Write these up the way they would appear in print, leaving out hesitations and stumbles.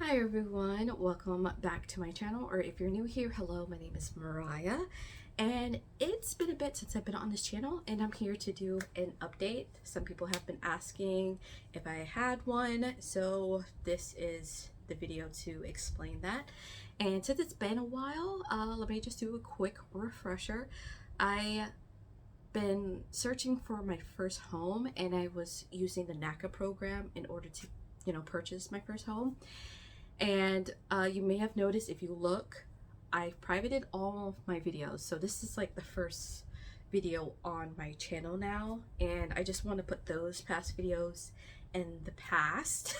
Hi everyone, welcome back to my channel, or if you're new here, hello, my name is Mariah, and it's been a bit since I've been on this channel, and I'm here to do an update. Some people have been asking if I had one, so this is the video to explain that. And since it's been a while, let me just do a quick refresher. I been searching for my first home, and I was using the NACA program in order to purchase my first home. And you may have noticed, if you look, I've privated all of my videos. So this is like the first video on my channel now. And I just want to put those past videos in the past.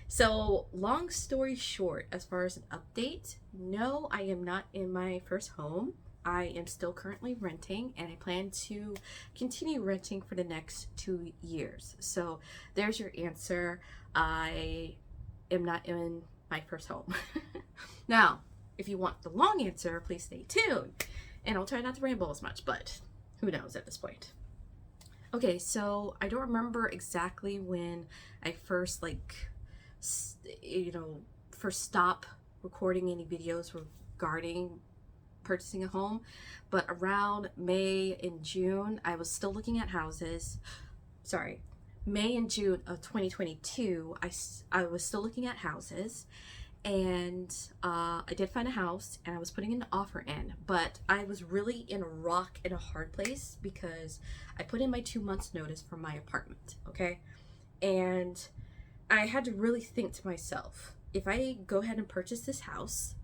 So long story short, as far as an update, no, I am not in my first home. I am still currently renting, and I plan to continue renting for the next 2 years. So there's your answer. I am not in my first home. Now, if you want the long answer, please stay tuned. And I'll try not to ramble as much, but who knows at this point. Okay, so I don't remember exactly when I first first stop recording any videos regarding purchasing a home, but around May and June, I was still looking at houses. Sorry, May and June of 2022, I was still looking at houses, and I did find a house, and I was putting an offer in, but I was really in a rock and a hard place because I put in my 2 months notice for my apartment, okay? And I had to really think to myself, if I go ahead and purchase this house,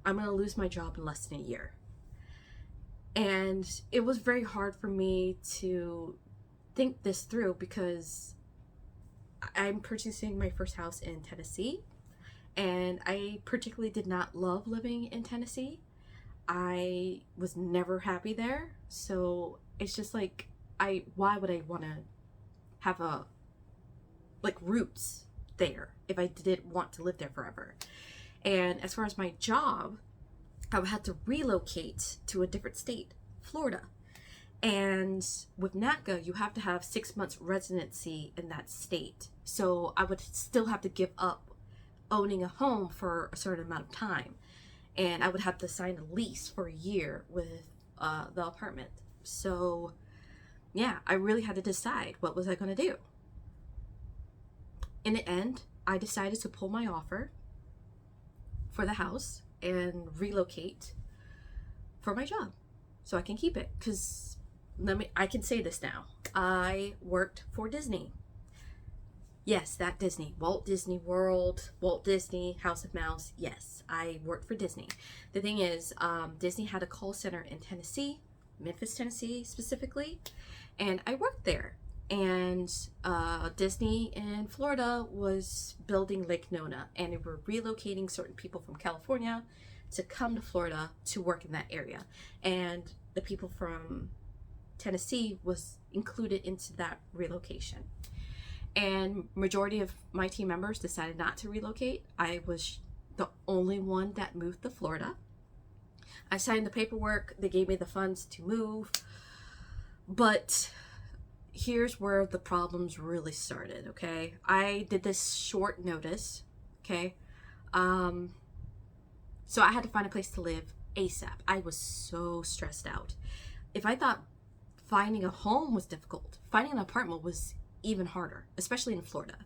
I'm gonna lose my job in less than a year. And it was very hard for me to think this through because I'm purchasing my first house in Tennessee, and I particularly did not love living in Tennessee. I was never happy there, so it's just like, why would I want to have roots there if I didn't want to live there forever? And as far as my job, I would have to relocate to a different state, Florida. And with NACA, you have to have 6 months residency in that state. So I would still have to give up owning a home for a certain amount of time. And I would have to sign a lease for a year with the apartment. So yeah, I really had to decide, what was I going to do? In the end, I decided to pull my offer for the house and relocate for my job so I can keep it. Because I can say this now. I worked for Disney. Yes, that Disney. Walt Disney World, Walt Disney, House of Mouse. Yes, I worked for Disney. The thing is, Disney had a call center in Tennessee, Memphis, Tennessee specifically, and I worked there. And Disney in Florida was building Lake Nona, and they were relocating certain people from California to come to Florida to work in that area. And the people from Tennessee was included into that relocation. And majority of my team members decided not to relocate. I was the only one that moved to Florida. I signed the paperwork, they gave me the funds to move, but here's where the problems really started, okay? I did this short notice, okay? So I had to find a place to live ASAP. I was so stressed out. If I thought finding a home was difficult, finding an apartment was even harder, especially in Florida.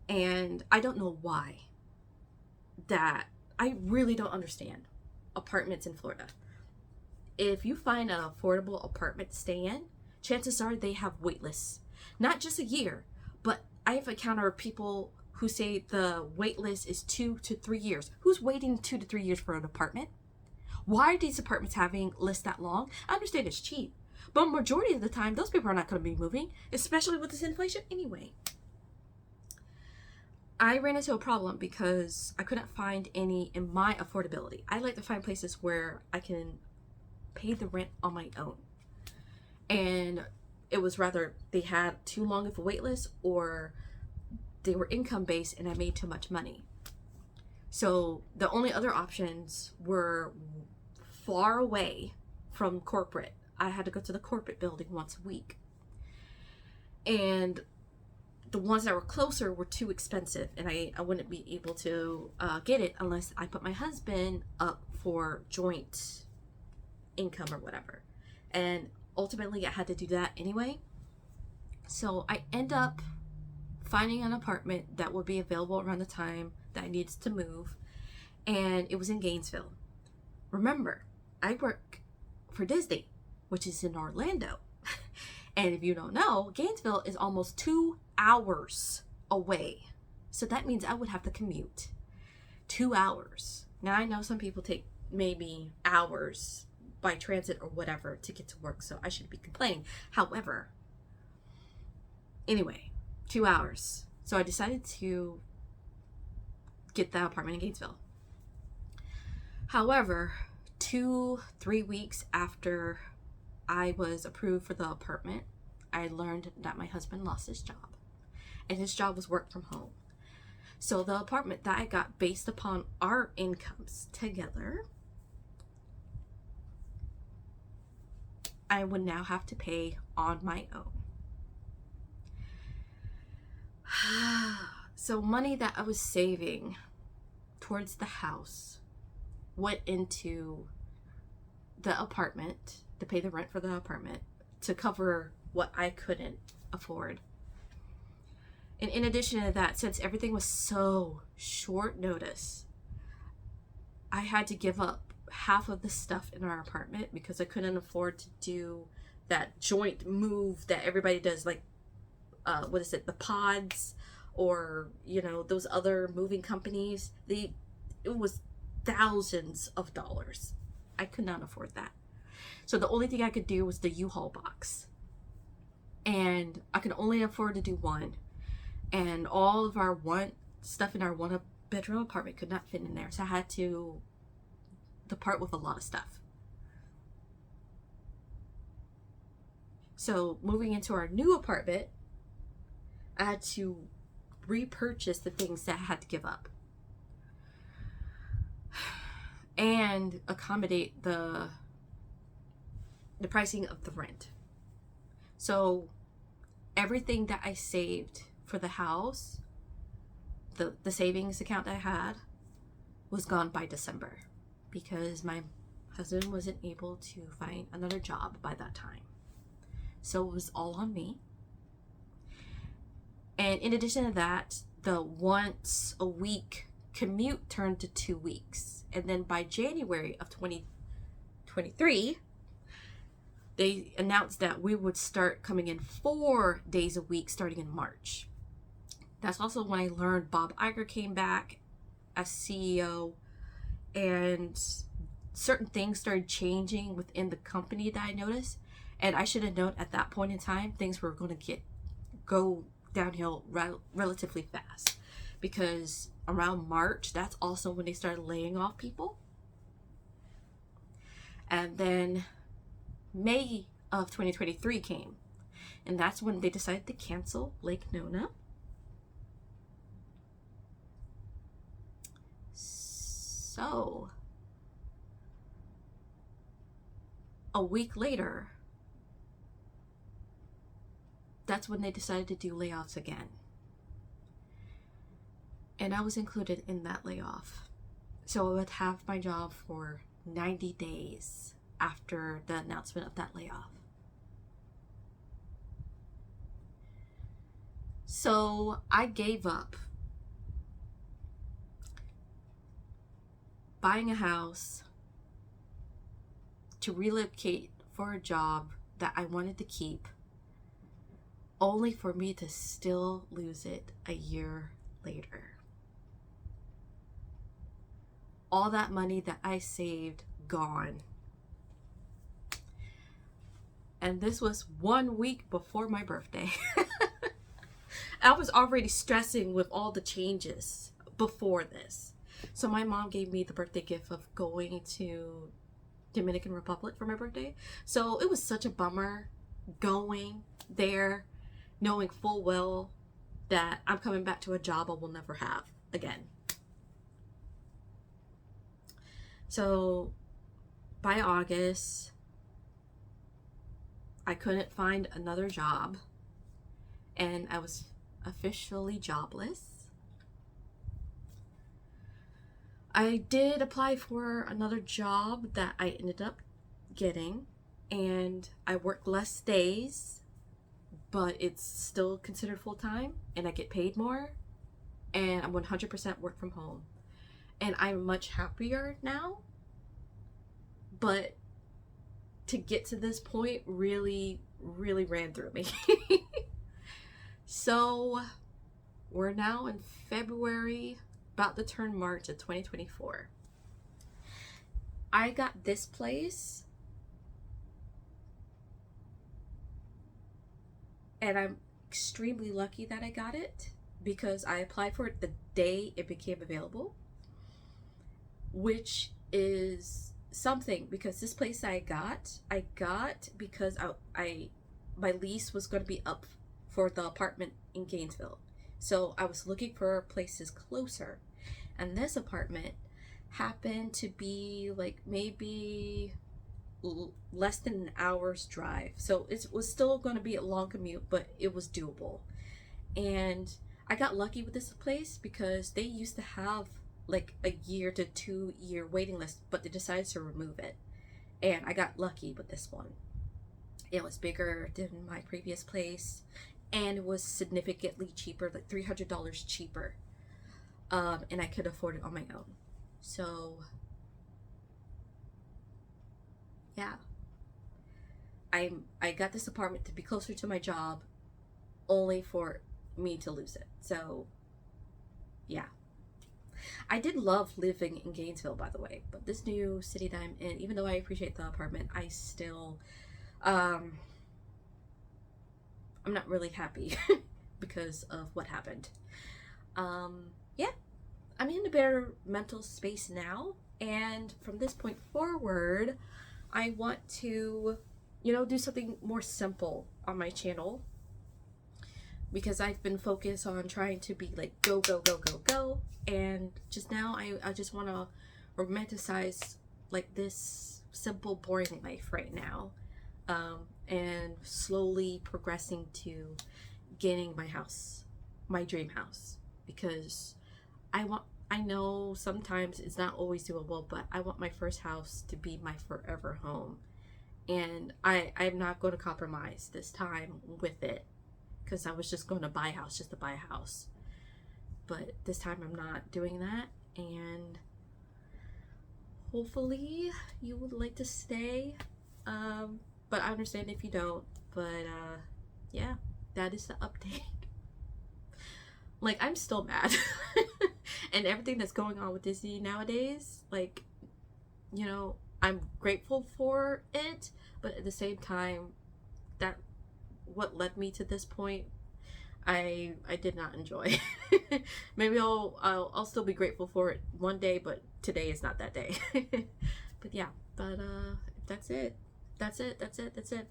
And I don't know why. That I really don't understand apartments in Florida. If you find an affordable apartment to stay in, chances are they have wait lists. Not just a year, but I've encountered people who say the wait list is 2 to 3 years. Who's waiting 2 to 3 years for an apartment? Why are these apartments having lists that long? I understand it's cheap, but majority of the time, those people are not going to be moving, especially with this inflation anyway. I ran into a problem because I couldn't find any in my affordability. I like to find places where I can pay the rent on my own. And it was rather they had too long of a wait list, or they were income based and I made too much money. So the only other options were far away from corporate. I had to go to the corporate building once a week. And the ones that were closer were too expensive, and I wouldn't be able to get it unless I put my husband up for joint income or whatever. And ultimately I had to do that anyway. So I end up finding an apartment that would be available around the time that I needed to move, and it was in Gainesville. Remember, I work for Disney, which is in Orlando. And if you don't know, Gainesville is almost 2 hours away. So that means I would have to commute 2 hours. Now I know some people take maybe hours by transit or whatever to get to work, so I shouldn't be complaining. However, anyway, 2 hours. So I decided to get that apartment in Gainesville. However, 2-3 weeks after I was approved for the apartment, I learned that my husband lost his job, and his job was work from home. So the apartment that I got based upon our incomes together, I would now have to pay on my own. So money that I was saving towards the house went into the apartment to pay the rent for the apartment, to cover what I couldn't afford. And in addition to that, since everything was so short notice, I had to give up half of the stuff in our apartment because I couldn't afford to do that joint move that everybody does, like the pods, or those other moving companies. It was thousands of dollars. I could not afford that. So the only thing I could do was the U-Haul box, and I could only afford to do one, and all of our stuff in our one bedroom apartment could not fit in there, so I had to depart with a lot of stuff. So moving into our new apartment, I had to repurchase the things that I had to give up and accommodate the pricing of the rent. So everything that I saved for the house, the savings account I had, was gone by December because my husband wasn't able to find another job by that time. So it was all on me. And in addition to that, the once a week commute turned to 2 weeks. And then by January of 2023, they announced that we would start coming in 4 days a week starting in March. That's also when I learned Bob Iger came back as CEO, and certain things started changing within the company that I noticed. And I should have known at that point in time things were going to go downhill relatively fast, because around March, that's also when they started laying off people. And then May of 2023 came, and that's when they decided to cancel Lake Nona. So a week later, that's when they decided to do layoffs again. And I was included in that layoff. So I would have my job for 90 days after the announcement of that layoff. So I gave up buying a house to relocate for a job that I wanted to keep, only for me to still lose it a year later. All that money that I saved, gone. And this was 1 week before my birthday. I was already stressing with all the changes before this. So my mom gave me the birthday gift of going to Dominican Republic for my birthday. So it was such a bummer going there, knowing full well that I'm coming back to a job I will never have again. So by August, I couldn't find another job, and I was officially jobless. I did apply for another job that I ended up getting, and I work less days, but it's still considered full-time, and I get paid more, and I'm 100% work from home. And I'm much happier now, but to get to this point really ran through me. So we're now in February, about to turn March of 2024. I got this place, and I'm extremely lucky that I got it because I applied for it the day it became available, which is something because this place I got because I my lease was going to be up for the apartment in Gainesville. So I was looking for places closer. And this apartment happened to be like maybe less than an hour's drive. So it was still going to be a long commute, but it was doable. And I got lucky with this place because they used to have like a year to 2 year waiting list, but they decided to remove it. And I got lucky with this one. It was bigger than my previous place, and it was significantly cheaper, like $300 cheaper. And I could afford it on my own. So yeah, I got this apartment to be closer to my job, only for me to lose it. So yeah, I did love living in Gainesville, by the way, but this new city that I'm in, even though I appreciate the apartment, I still I'm not really happy because of what happened. Yeah, I'm in a better mental space now, and from this point forward, I want to, do something more simple on my channel because I've been focused on trying to be like go, go, go, go, go, and just now I just want to romanticize like this simple, boring life right now, and slowly progressing to getting my house, my dream house, because I know sometimes it's not always doable, but I want my first house to be my forever home. And I'm not going to compromise this time with it because I was just going to buy a house just to buy a house. But this time I'm not doing that, and hopefully you would like to stay. But I understand if you don't. But yeah, that is the update. Like, I'm still mad. And everything that's going on with Disney nowadays, like, I'm grateful for it, but at the same time, that what led me to this point, I did not enjoy. Maybe I'll still be grateful for it one day, but today is not that day. But yeah, if that's it. That's it.